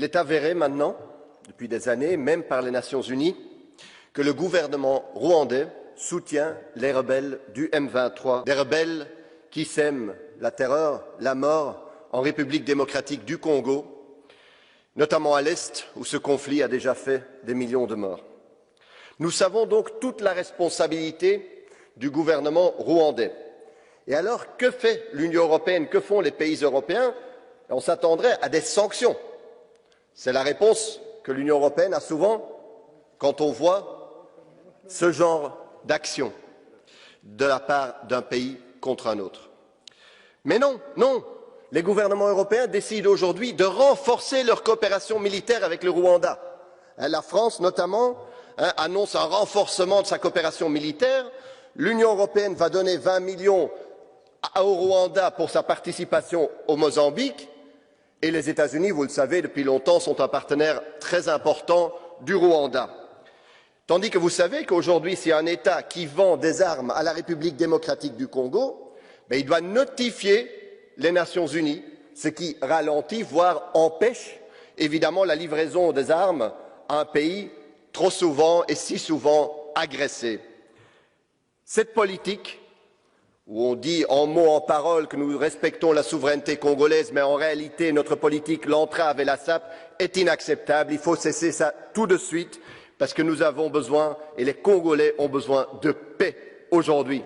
est avéré maintenant, depuis des années, même par les Nations Unies, que le gouvernement rwandais soutient les rebelles du M23, des rebelles qui sèment la terreur, la mort en République démocratique du Congo, notamment à l'Est, où ce conflit a déjà fait des millions de morts. Nous savons donc toute la responsabilité du gouvernement rwandais. Et alors, que fait l'Union européenne, que font les pays européens? On s'attendrait à des sanctions. C'est la réponse que l'Union européenne a souvent quand on voit ce genre d'action de la part d'un pays contre un autre. Mais non, les gouvernements européens décident aujourd'hui de renforcer leur coopération militaire avec le Rwanda. La France, notamment, annonce un renforcement de sa coopération militaire. L'Union européenne va donner 20 millions au Rwanda pour sa participation au Mozambique. Et les États-Unis, vous le savez, depuis longtemps, sont un partenaire très important du Rwanda. Tandis que vous savez qu'aujourd'hui, s'il y a un État qui vend des armes à la République démocratique du Congo, il doit notifier les Nations Unies, ce qui ralentit, voire empêche, évidemment, la livraison des armes à un pays trop souvent et si souvent agressé. Cette politique, où on dit en mots, en paroles que nous respectons la souveraineté congolaise, mais en réalité notre politique l'entrave et la sape, est inacceptable. Il faut cesser ça tout de suite, parce que nous avons besoin, et les Congolais ont besoin de paix aujourd'hui.